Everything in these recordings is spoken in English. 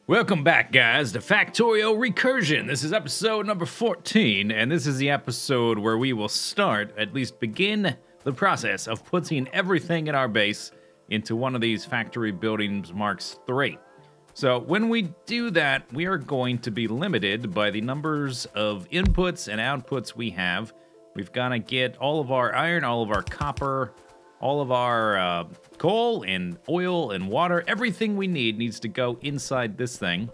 Welcome back, guys, to Factorio Recursion. This is episode number 14, and this is the episode where we will at least begin the process of putting everything in our base into one of these Factory Buildings Marks 3. So when we do that, we are going to be limited by the numbers of inputs and outputs we have. We've got to get all of our iron, all of our copper, all of our coal and oil and water. Everything we need needs to go inside this thing.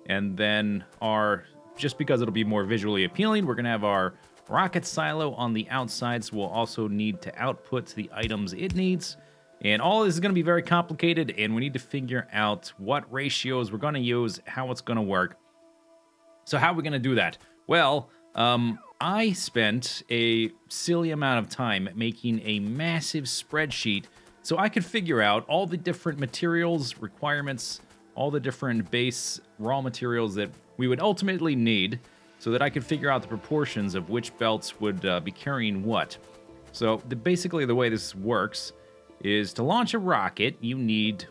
And then just because it'll be more visually appealing, we're going to have our rocket silo on the outside. So we'll also need to output the items it needs. And all this is going to be very complicated, and we need to figure out what ratios we're going to use, how it's going to work. So how are we going to do that? Well, I spent a silly amount of time making a massive spreadsheet so I could figure out all the different materials, requirements, all the different base raw materials that we would ultimately need so that I could figure out the proportions of which belts would be carrying what. So basically the way this works is to launch a rocket, you need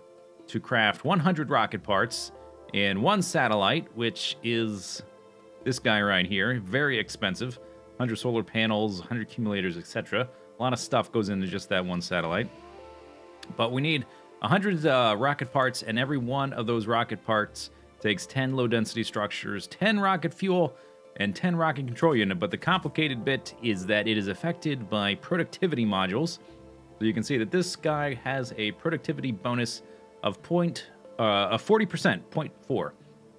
to craft 100 rocket parts and one satellite, which is this guy right here. Very expensive. 100 solar panels, 100 accumulators, etc. A lot of stuff goes into just that one satellite. But we need 100 rocket parts, and every one of those rocket parts takes 10 low-density structures, 10 rocket fuel, and 10 rocket control unit. But the complicated bit is that it is affected by productivity modules. So you can see that this guy has a productivity bonus of 40%, 0.4.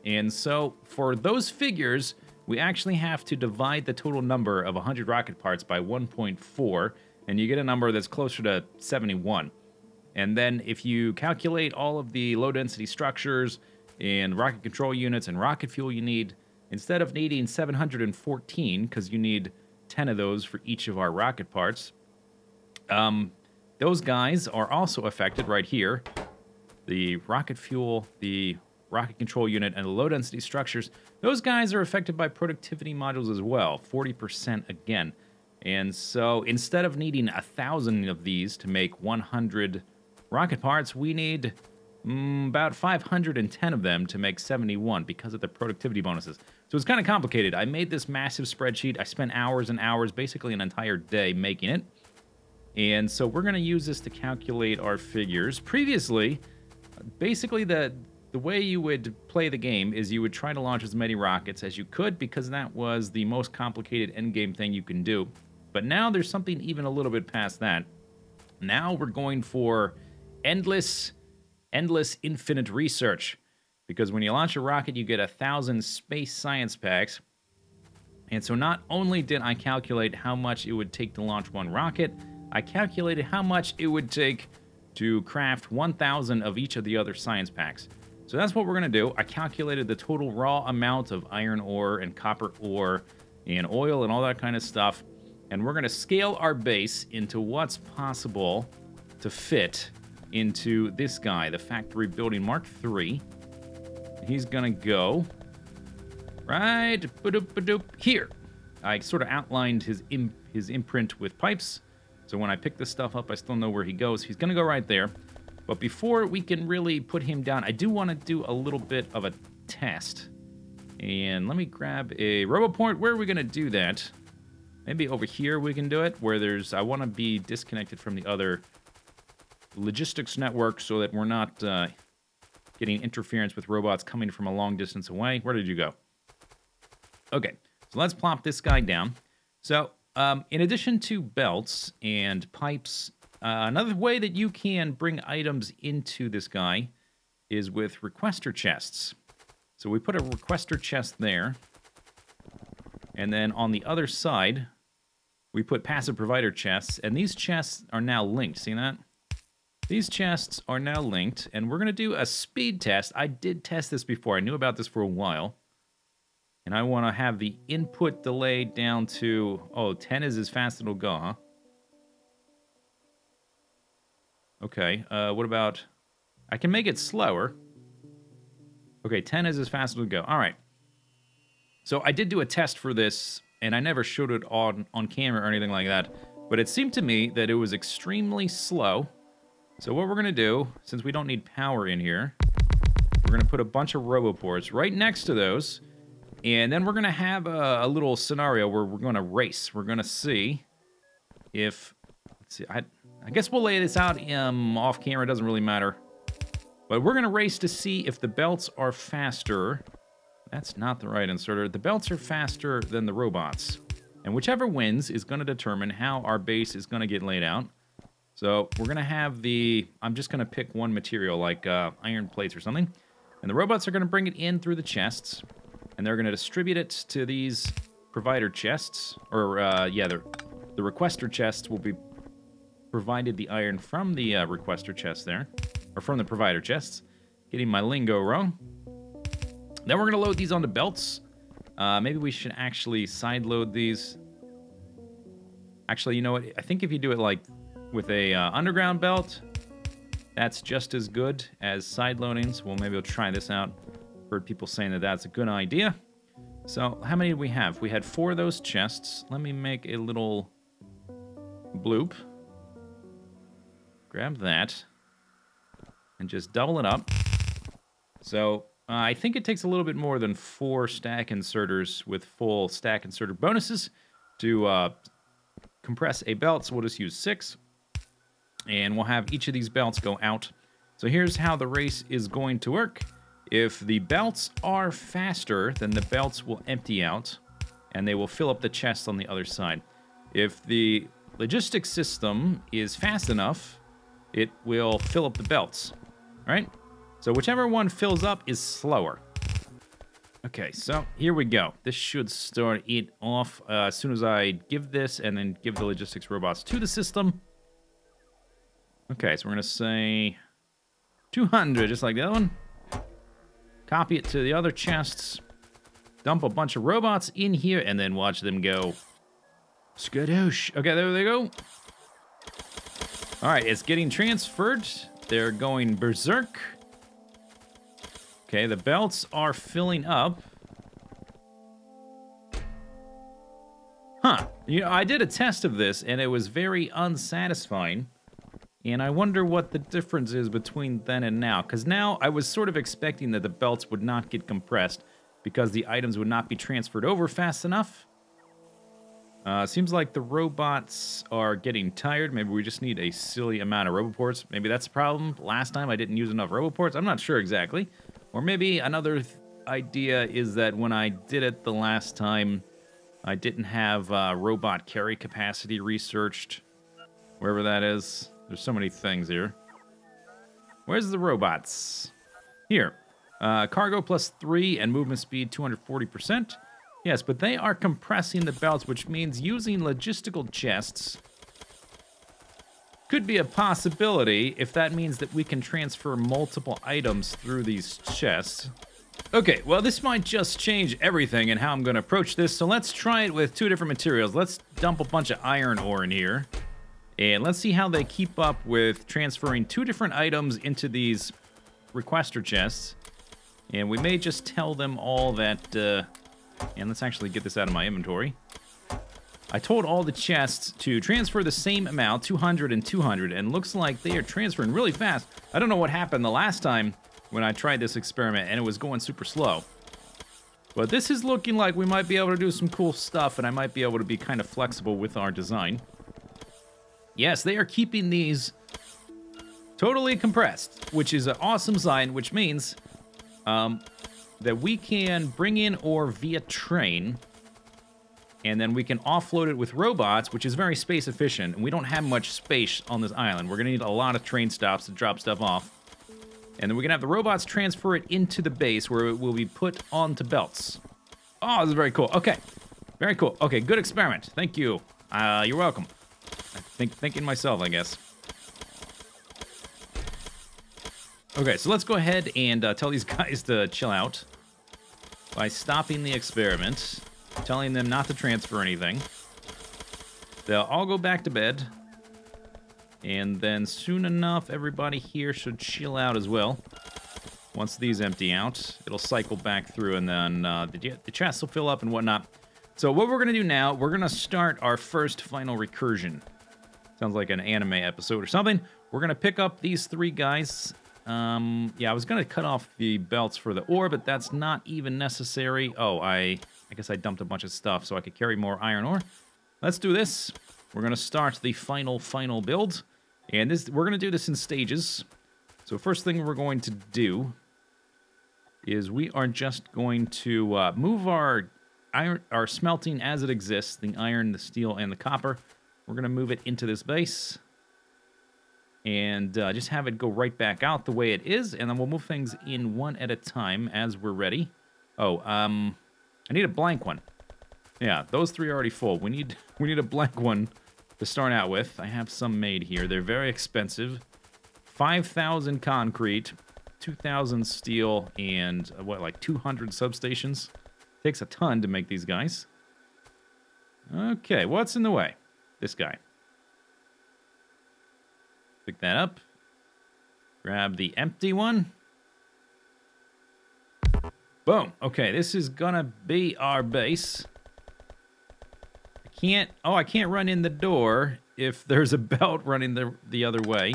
And so for those figures, we actually have to divide the total number of 100 rocket parts by 1.4, and you get a number that's closer to 71. And then if you calculate all of the low-density structures and rocket control units and rocket fuel you need, instead of needing 714, because you need 10 of those for each of our rocket parts, those guys are also affected right here. The rocket fuel, the rocket control unit, and the low-density structures, those guys are affected by productivity modules as well, 40% again. And so instead of needing 1,000 of these to make 100 rocket parts, we need about 510 of them to make 71 because of the productivity bonuses. So it's kind of complicated. I made this massive spreadsheet. I spent hours and hours, basically an entire day making it. And so we're going to use this to calculate our figures. Previously, basically the way you would play the game is you would try to launch as many rockets as you could because that was the most complicated endgame thing you can do. But now there's something even a little bit past that. Now we're going for endless, infinite research. Because when you launch a rocket, you get 1,000 space science packs. And so not only did I calculate how much it would take to launch one rocket, I calculated how much it would take to craft 1,000 of each of the other science packs. So that's what we're going to do. I calculated the total raw amount of iron ore and copper ore and oil and all that kind of stuff. And we're going to scale our base into what's possible to fit into this guy, the Factory Building Mark 3. He's going to go right here. I sort of outlined his imprint with pipes. So when I pick this stuff up, I still know where he goes. He's going to go right there. But before we can really put him down, I do want to do a little bit of a test. And let me grab a RoboPort. Where are we going to do that? Maybe over here we can do it, where I want to be disconnected from the other logistics network so that we're not getting interference with robots coming from a long distance away. Where did you go? Okay, so let's plop this guy down. So in addition to belts and pipes, another way that you can bring items into this guy is with requester chests. So we put a requester chest there. And then on the other side, we put passive provider chests. And these chests are now linked. See that? These chests are now linked. And we're going to do a speed test. I did test this before. I knew about this for a while. And I want to have the input delay down to... Oh, 10 is as fast as it'll go, huh? Okay, what about... I can make it slower. Okay, 10 is as fast as it'll go. All right. So I did do a test for this, and I never showed it on camera or anything like that. But it seemed to me that it was extremely slow. So what we're going to do, since we don't need power in here, We're going to put a bunch of roboports right next to those. And then we're going to have a little scenario where we're going to race. We're going to see if... Let's see. I guess we'll lay this out off camera. It doesn't really matter. But we're going to race to see if the belts are faster. That's not the right inserter. The belts are faster than the robots. And whichever wins is going to determine how our base is going to get laid out. So we're going to have the... I'm just going to pick one material, like iron plates or something. And the robots are going to bring it in through the chests. And they're going to distribute it to these provider chests. Or, yeah, the requester chests will be provided the iron from the requester chests there. Or from the provider chests. Getting my lingo wrong. Then we're going to load these onto belts. Maybe we should actually side load these. Actually, you know what? I think if you do it like with a underground belt, that's just as good as side loading. So maybe we'll try this out. Heard people saying that that's a good idea. So how many do we have? We had 4 of those chests. Let me make a little bloop. Grab that. And just double it up. So I think it takes a little bit more than 4 stack inserters with full stack inserter bonuses to compress a belt. So we'll just use 6. And we'll have each of these belts go out. So here's how the race is going to work. If the belts are faster, then the belts will empty out, and they will fill up the chests on the other side. If the logistics system is fast enough, it will fill up the belts, right? So whichever one fills up is slower. Okay, so here we go. This should start it off as soon as I give this and then give the logistics robots to the system. Okay, so we're going to say 200, just like the other one. Copy it to the other chests. Dump a bunch of robots in here, and then watch them go. Skadoosh. Okay, there they go. All right, it's getting transferred. They're going berserk. Okay, the belts are filling up. Huh. You know, I did a test of this, and it was very unsatisfying. And I wonder what the difference is between then and now. Because now I was sort of expecting that the belts would not get compressed because the items would not be transferred over fast enough. Seems like the robots are getting tired. Maybe we just need a silly amount of roboports. Maybe that's the problem. Last time I didn't use enough roboports. I'm not sure exactly. Or maybe another idea is that when I did it the last time, I didn't have robot carry capacity researched. Wherever that is. There's so many things here. Where's the robots? Here. Cargo +3 and movement speed 240%. Yes, but they are compressing the belts, which means using logistical chests could be a possibility if that means that we can transfer multiple items through these chests. Okay, well, this might just change everything and how I'm going to approach this, so let's try it with 2 different materials. Let's dump a bunch of iron ore in here. And let's see how they keep up with transferring 2 different items into these requester chests. And we may just tell them all that... and let's actually get this out of my inventory. I told all the chests to transfer the same amount, 200 and 200, and looks like they are transferring really fast. I don't know what happened the last time when I tried this experiment, and it was going super slow. But this is looking like we might be able to do some cool stuff, and I might be able to be kind of flexible with our design. Yes, they are keeping these totally compressed, which is an awesome sign, which means that we can bring in ore via train, and then we can offload it with robots, which is very space efficient, and we don't have much space on this island. We're going to need a lot of train stops to drop stuff off. And then we can have the robots transfer it into the base where it will be put onto belts. Oh, this is very cool. Okay, very cool. Okay, good experiment. Thank you. You're welcome. Thinking myself, I guess. Okay, so let's go ahead and tell these guys to chill out by stopping the experiment, telling them not to transfer anything. They'll all go back to bed, and then soon enough, everybody here should chill out as well. Once these empty out, it'll cycle back through, and then the chests will fill up and whatnot. So what we're going to do now, we're going to start our first final recursion. Sounds like an anime episode or something. We're going to pick up these 3 guys. Yeah, I was going to cut off the belts for the ore, but that's not even necessary. Oh, I guess I dumped a bunch of stuff so I could carry more iron ore. Let's do this. We're going to start the final build. And we're going to do this in stages. So first thing we're going to do is we are just going to move our smelting as it exists, the iron, the steel, and the copper. We're going to move it into this base and just have it go right back out the way it is, and then we'll move things in one at a time as we're ready. Oh, I need a blank one. Yeah, those three are already full. We need a blank one to start out with. I have some made here. They're very expensive. 5,000 concrete, 2,000 steel, and what, like 200 substations? Takes a ton to make these guys. Okay, what's in the way? This guy. Pick that up. Grab the empty one. Boom. Okay, this is gonna be our base. I can't run in the door if there's a belt running the other way,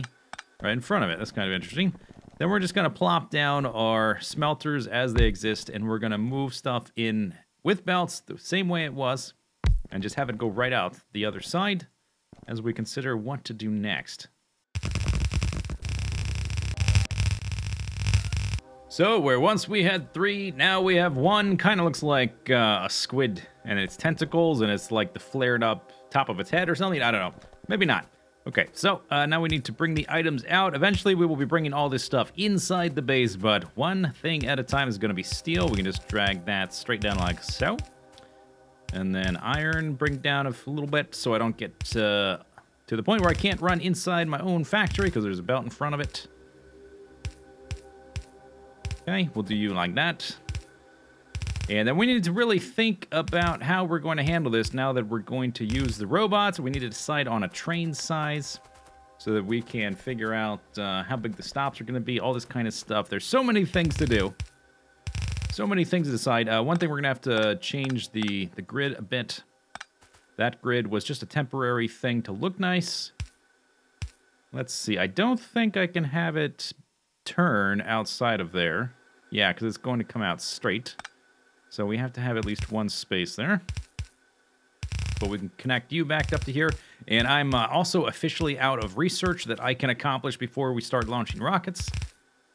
right in front of it. That's kind of interesting. Then we're just gonna plop down our smelters as they exist, and we're gonna move stuff in with belts the same way it was, and just have it go right out the other side as we consider what to do next. So, where once we had 3, now we have 1. Kind of looks like a squid and its tentacles, and it's like the flared up top of its head or something. I don't know. Maybe not. Okay, so now we need to bring the items out. Eventually, we will be bringing all this stuff inside the base, but one thing at a time is going to be steel. We can just drag that straight down like so. And then iron, bring down a little bit so I don't get to the point where I can't run inside my own factory because there's a belt in front of it. Okay, we'll do you like that. And then we need to really think about how we're going to handle this now that we're going to use the robots. We need to decide on a train size so that we can figure out how big the stops are going to be, all this kind of stuff. There's so many things to do. So many things to decide. One thing, we're going to have to change the grid a bit. That grid was just a temporary thing to look nice. Let's see. I don't think I can have it turn outside of there. Yeah, because it's going to come out straight. So we have to have at least one space there. But we can connect you back up to here. And I'm also officially out of research that I can accomplish before we start launching rockets.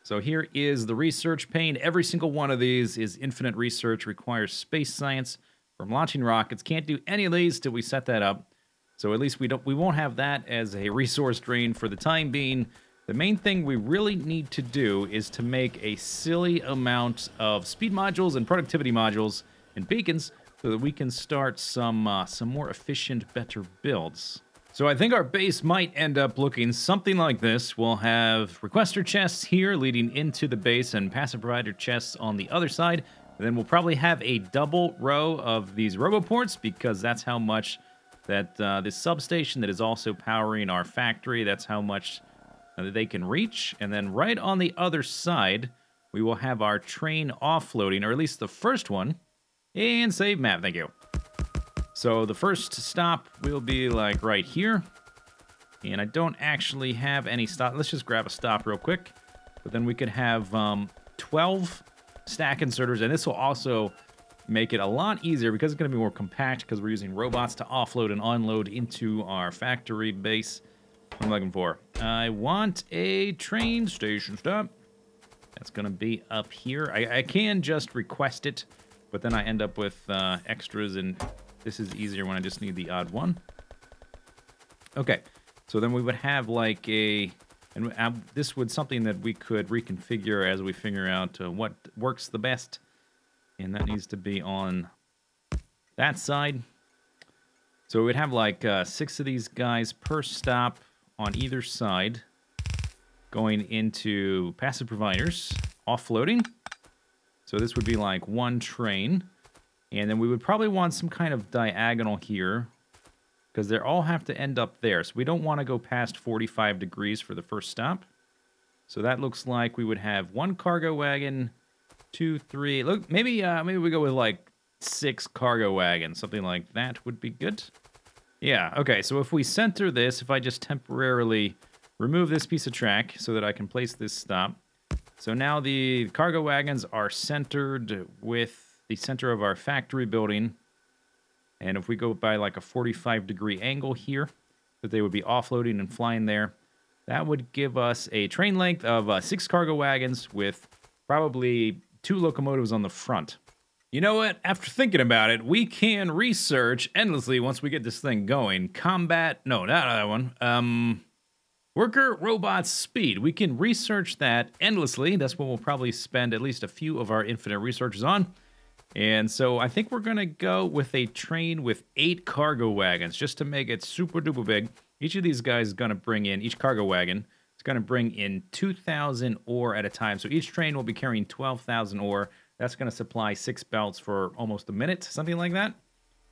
So here is the research pane. Every single one of these is infinite research, requires space science from launching rockets. Can't do any of these till we set that up. So at least we won't have that as a resource drain for the time being. The main thing we really need to do is to make a silly amount of speed modules and productivity modules and beacons so that we can start some more efficient, better builds. So I think our base might end up looking something like this. We'll have requester chests here leading into the base and passive provider chests on the other side. And then we'll probably have a double row of these roboports because that's how much that this substation that is also powering our factory, that's how much that they can reach. And then right on the other side, we will have our train offloading, or at least the first one. And save map, thank you. So the first stop will be like right here. And I don't actually have any stop. Let's just grab a stop real quick. But then we could have 12 stack inserters. And this will also make it a lot easier because it's going to be more compact because we're using robots to offload and unload into our factory base. What am I looking for? I want a train station stop. That's going to be up here. I can just request it, but then I end up with extras, and this is easier when I just need the odd one. Okay, so then we would have like a... And this would something that we could reconfigure as we figure out what works the best. And that needs to be on that side. So we'd have like 6 of these guys per stop on either side, going into passive providers, offloading. So this would be like one train. And then we would probably want some kind of diagonal here, because they all have to end up there. So we don't want to go past 45 degrees for the first stop. So that looks like we would have 1 cargo wagon, 2, 3. Look, maybe we go with like 6 cargo wagons, something like that would be good. Yeah, okay, so if we center this, if I just temporarily remove this piece of track so that I can place this stop, So now the cargo wagons are centered with the center of our factory building. And if we go by like a 45-degree angle here, that they would be offloading and flying there, that would give us a train length of 6 cargo wagons with probably 2 locomotives on the front. You know what? After thinking about it, we can research endlessly once we get this thing going. Combat, no, not that one. Worker robot speed. We can research that endlessly. That's what we'll probably spend at least a few of our infinite researches on. And so I think we're going to go with a train with 8 cargo wagons just to make it super duper big. Each of these guys is going to bring in, each cargo wagon is going to bring in 2,000 ore at a time. So each train will be carrying 12,000 ore. That's going to supply 6 belts for almost a minute, something like that.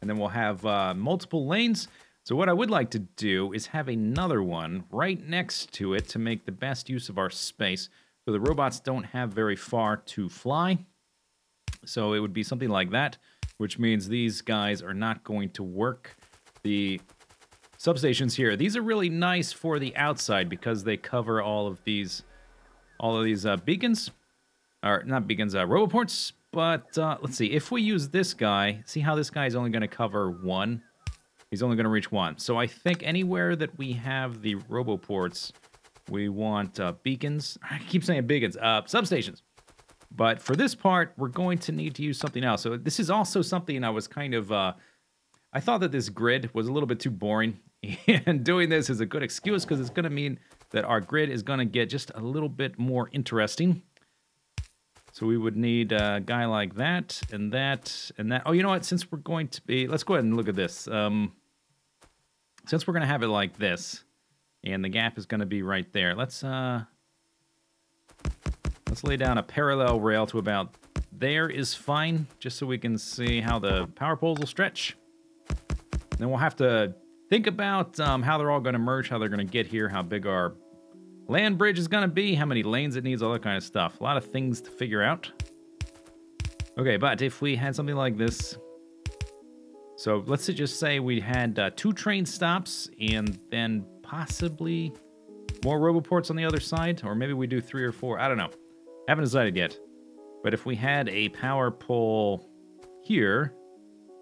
And then we'll have multiple lanes. So what I would like to do is have another one right next to it to make the best use of our space. So the robots don't have very far to fly. So it would be something like that, which means these guys are not going to work. The substations here, these are really nice for the outside because they cover all of these beacons. Or not beacons, roboports. But let's see, if we use this guy, see how this guy is only going to cover 1? He's only going to reach 1. So I think anywhere that we have the roboports, we want beacons. I keep saying beacons, substations. But for this part, we're going to need to use something else. So this is also something I was kind of... I thought that this grid was a little bit too boring. And doing this is a good excuse because it's going to mean that our grid is going to get just a little bit more interesting. So we would need a guy like that, and that, and that. Oh, you know what? Since we're going to be... Let's go ahead and look at this. Since we're going to have it like this, and the gap is going to be right there, let's lay down a parallel rail to about there is fine, just so we can see how the power poles will stretch. Then we'll have to think about how they're all going to merge, how they're going to get here, how big our land bridge is going to be, how many lanes it needs, all that kind of stuff. A lot of things to figure out. Okay, but if we had something like this... So let's just say we had 2 train stops and then possibly more roboports on the other side. Or maybe we do 3 or 4. I don't know. Haven't decided yet. But if we had a power pole here...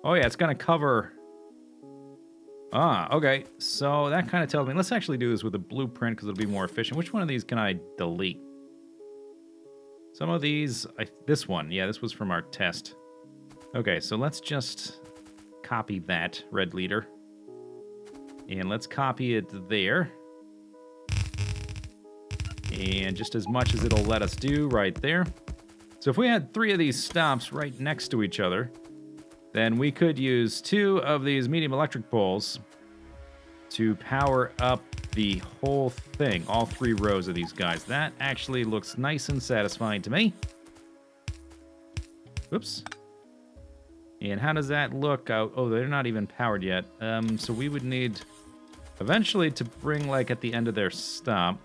Oh yeah, it's going to cover... Ah, okay. So that kind of tells me... Let's actually do this with a blueprint because it'll be more efficient. Which one of these can I delete? Some of these... this one. Yeah, this was from our test. Okay, so let's just copy that, red leader. And let's copy it there. And just as much as it'll let us do right there. So if we had 3 of these stops right next to each other... Then we could use 2 of these medium electric poles to power up the whole thing, all 3 rows of these guys. That actually looks nice and satisfying to me. Oops. And how does that look? Oh, they're not even powered yet. So we would need eventually to bring, like, at the end of their stop,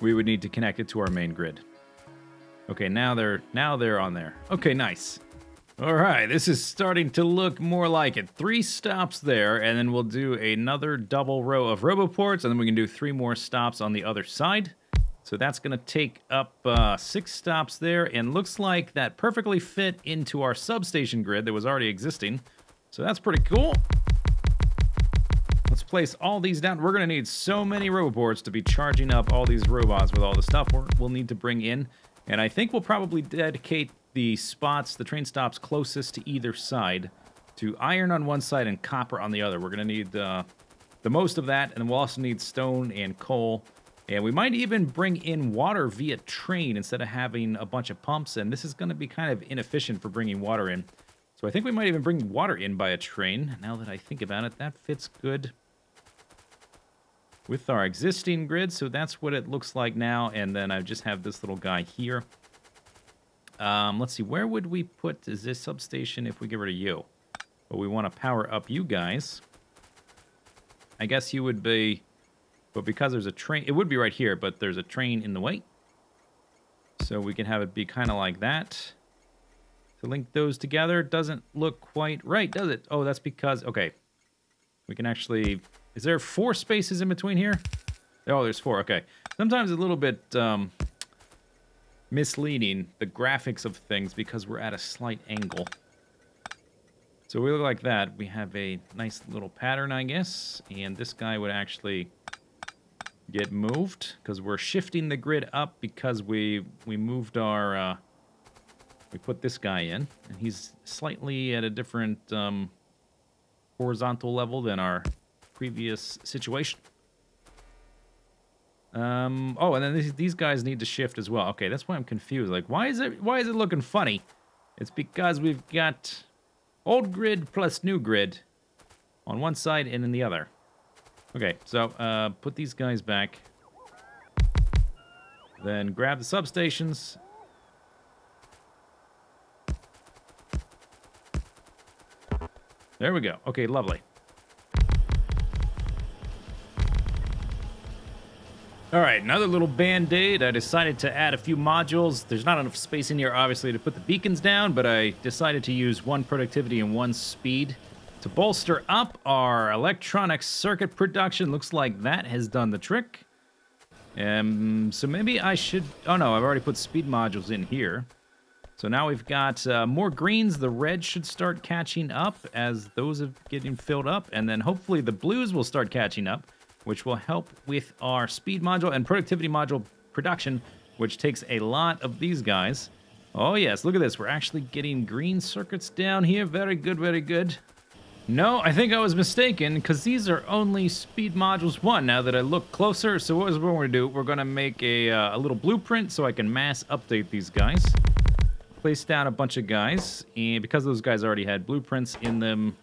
we would need to connect it to our main grid. Okay, now they're on there. Okay, nice. All right, this is starting to look more like it. 3 stops there, and then we'll do another double row of roboports, and then we can do 3 more stops on the other side. So that's going to take up 6 stops there, and looks like that perfectly fit into our substation grid that was already existing. So that's pretty cool. Let's place all these down. We're going to need so many roboports to be charging up all these robots with all the stuff we'll need to bring in. And I think we'll probably dedicate the spots, the train stops closest to either side, to iron on one side and copper on the other. We're going to need the most of that, and we'll also need stone and coal. And we might even bring in water via train instead of having a bunch of pumps, and this is going to be kind of inefficient for bringing water in. So I think we might even bring water in by a train. Now that I think about it, that fits good with our existing grid, so that's what it looks like now, and then I just have this little guy here. Let's see, where would we put this substation if we get rid of you? Well, we want to power up you guys. I guess you would be, but because there's a train, it would be right here, but there's a train in the way. So we can have it be kind of like that. To link those together doesn't look quite right, does it? Oh, that's because, okay. We can actually... Is there 4 spaces in between here? Oh, there's 4. Okay. Sometimes a little bit misleading, the graphics of things, because we're at a slight angle. So we look like that. We have a nice little pattern, I guess. And this guy would actually get moved, because we're shifting the grid up because we moved our... we put this guy in, and he's slightly at a different horizontal level than our previous situation. Oh, and then these guys need to shift as well. Okay, that's why I'm confused. Like, why is it looking funny? It's because we've got old grid plus new grid on one side and in the other. Okay, so put these guys back. Then grab the substations. There we go. Okay, lovely. All right, another little band-aid. I decided to add a few modules. There's not enough space in here, obviously, to put the beacons down, but I decided to use 1 productivity and 1 speed to bolster up our electronic circuit production. Looks like that has done the trick. So maybe I should... Oh, no, I've already put speed modules in here. So now we've got more greens. The red should start catching up as those are getting filled up. And then hopefully the blues will start catching up, which will help with our speed module and productivity module production, which takes a lot of these guys. Oh, yes, look at this. We're actually getting green circuits down here. Very good, very good. No, I think I was mistaken, because these are only speed modules 1 now that I look closer. So what we're going to do, we're going to make a little blueprint so I can mass update these guys. Place down a bunch of guys, and because those guys already had blueprints in them,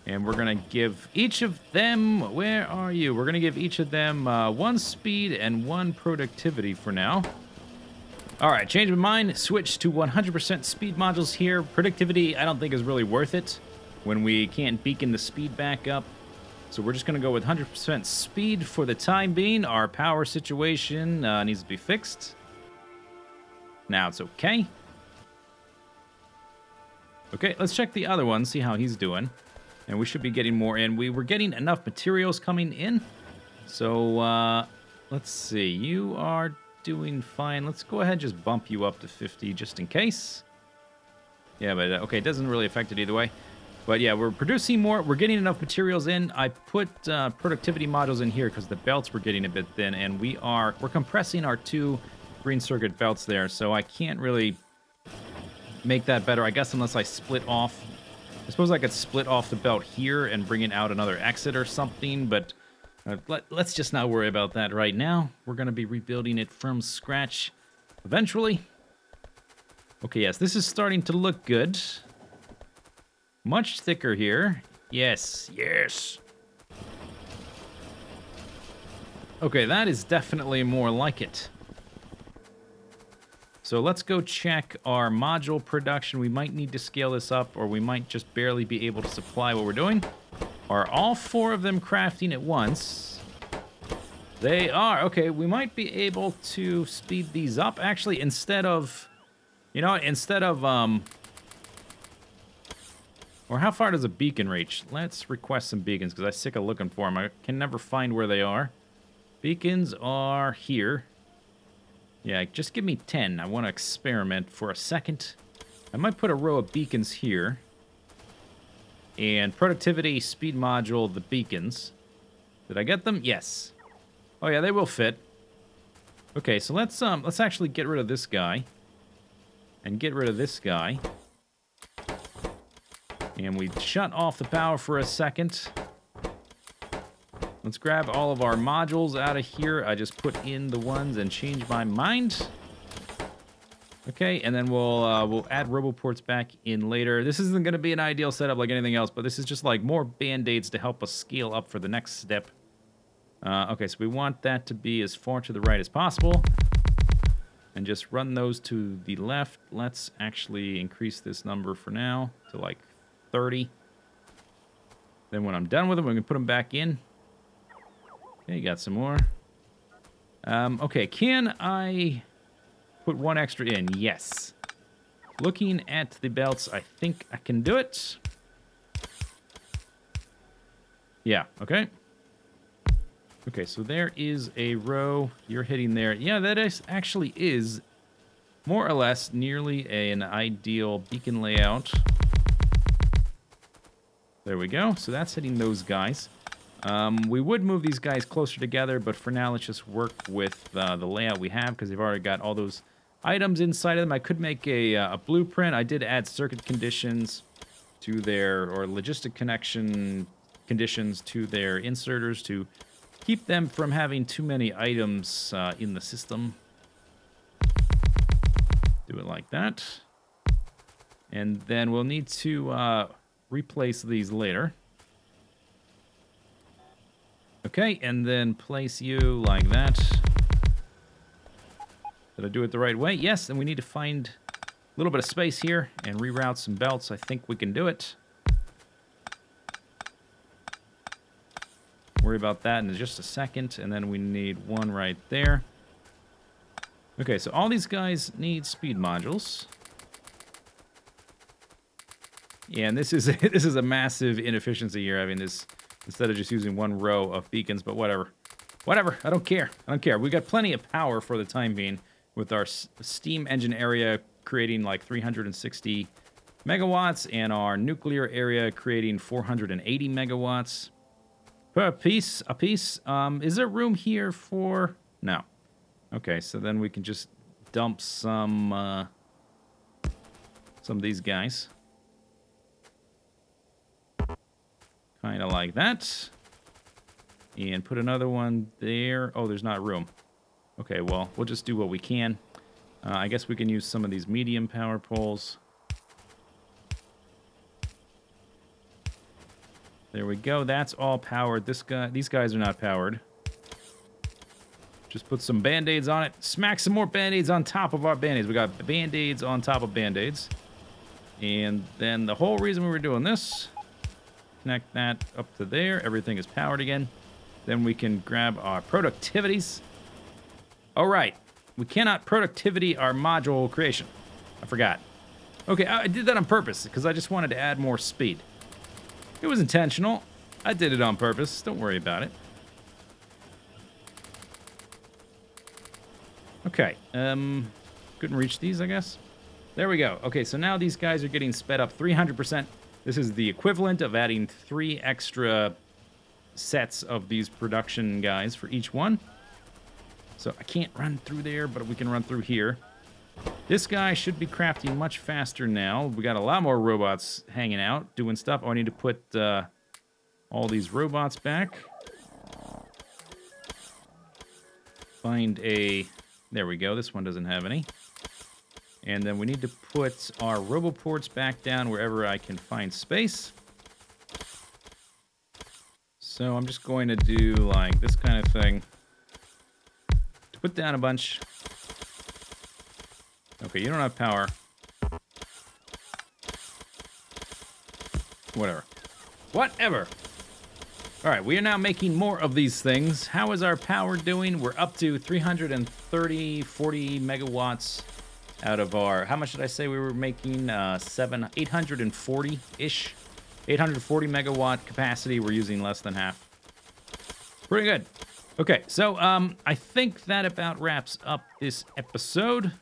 and we're going to give each of them... Where are you? We're going to give each of them 1 speed and 1 productivity for now. All right, change my mind. Switch to 100% speed modules here. Productivity, I don't think is really worth it when we can't beacon the speed back up. So we're just going to go with 100% speed for the time being. Our power situation needs to be fixed. Now it's okay. Okay, let's check the other one, see how he's doing. And we should be getting more in. We were getting enough materials coming in. So, let's see. You are doing fine. Let's go ahead and just bump you up to 50 just in case. Yeah, but, okay, it doesn't really affect it either way. But yeah, we're producing more. We're getting enough materials in. I put productivity modules in here because the belts were getting a bit thin. And we're compressing our 2 green circuit belts there. So I can't really make that better, I guess, unless I split off. I suppose I could split off the belt here and bring it out another exit or something, but let's just not worry about that right now. We're going to be rebuilding it from scratch eventually. Okay, yes, this is starting to look good. Much thicker here. Yes, yes. Okay, that is definitely more like it. So let's go check our module production. We might need to scale this up, or we might just barely be able to supply what we're doing. Are all 4 of them crafting at once? They are. Okay, we might be able to speed these up. Actually, instead of... You know, or how far does a beacon reach? Let's request some beacons, because I'm sick of looking for them. I can never find where they are. Beacons are here. Yeah, just give me 10. I want to experiment for a second. I might put a row of beacons here. And productivity, speed module, the beacons. Did I get them? Yes. Oh yeah, they will fit. Okay, so let's actually get rid of this guy. And get rid of this guy. And we shut off the power for a second. Let's grab all of our modules out of here. I just put in the ones and change my mind. Okay, and then we'll add RoboPorts back in later. This isn't going to be an ideal setup like anything else, but this is just like more band-aids to help us scale up for the next step. Okay, so we want that to be as far to the right as possible. And just run those to the left. Let's actually increase this number for now to like 30. Then when I'm done with them, we can put them back in. Okay, got some more. Okay, can I put 1 extra in? Yes. Looking at the belts, I think I can do it. Yeah, okay. Okay, so there is a row. You're hitting there. Yeah, that actually is more or less nearly an ideal beacon layout. There we go. So that's hitting those guys. We would move these guys closer together, but for now, let's just work with the layout we have because they've already got all those items inside of them. I could make a blueprint. I did add circuit conditions to their, or logistic connection conditions to their inserters to keep them from having too many items in the system. Do it like that. And then we'll need to replace these later. Okay, and then place you like that. Did I do it the right way? Yes, and we need to find a little bit of space here and reroute some belts. I think we can do it. Worry about that in just a second, and then we need one right there. Okay, so all these guys need speed modules. Yeah, and this is a massive inefficiency here, having this instead of just using one row of beacons, but whatever. Whatever, I don't care. I don't care. We got plenty of power for the time being with our steam engine area creating like 360 megawatts and our nuclear area creating 480 megawatts per piece. Is there room here for... No. Okay, so then we can just dump some of these guys. Kind of like that. And put another one there. Oh, there's not room. Okay, well, we'll just do what we can. I guess we can use some of these medium power poles. There we go. That's all powered. These guys are not powered. Just put some band-aids on it. Smack some more band-aids on top of our band-aids. We got band-aids on top of band-aids. And then the whole reason we were doing this... Connect that up to there. Everything is powered again. Then we can grab our productivities. All right. We cannot productivity our module creation. I forgot. Okay, I did that on purpose because I just wanted to add more speed. It was intentional. I did it on purpose. Don't worry about it. Okay. Couldn't reach these, I guess. There we go. Okay, so now these guys are getting sped up 300%. This is the equivalent of adding 3 extra sets of these production guys for each one. So I can't run through there, but we can run through here. This guy should be crafting much faster now. We got a lot more robots hanging out, doing stuff. Oh, I need to put all these robots back. Find a... There we go. This one doesn't have any. And then we need to put our roboports back down wherever I can find space. So I'm just going to do like this kind of thing. To put down a bunch. Okay, you don't have power. Whatever. Whatever. All right, we are now making more of these things. How is our power doing? We're up to 330, 40 megawatts. Out of our, how much did I say we were making? 840-ish. 840 megawatt capacity. We're using less than half. Pretty good. Okay, so I think that about wraps up this episode.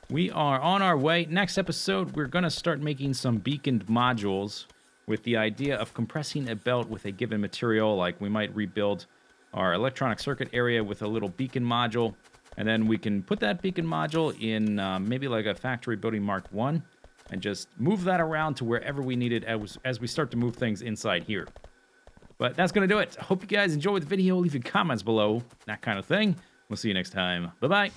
We are on our way. Next episode, we're going to start making some beaconed modules with the idea of compressing a belt with a given material. Like we might rebuild our electronic circuit area with a little beacon module. And then we can put that beacon module in maybe like a factory building Mark 1 and just move that around to wherever we need it as we start to move things inside here. But that's going to do it. I hope you guys enjoyed the video. Leave your comments below, that kind of thing. We'll see you next time. Bye-bye.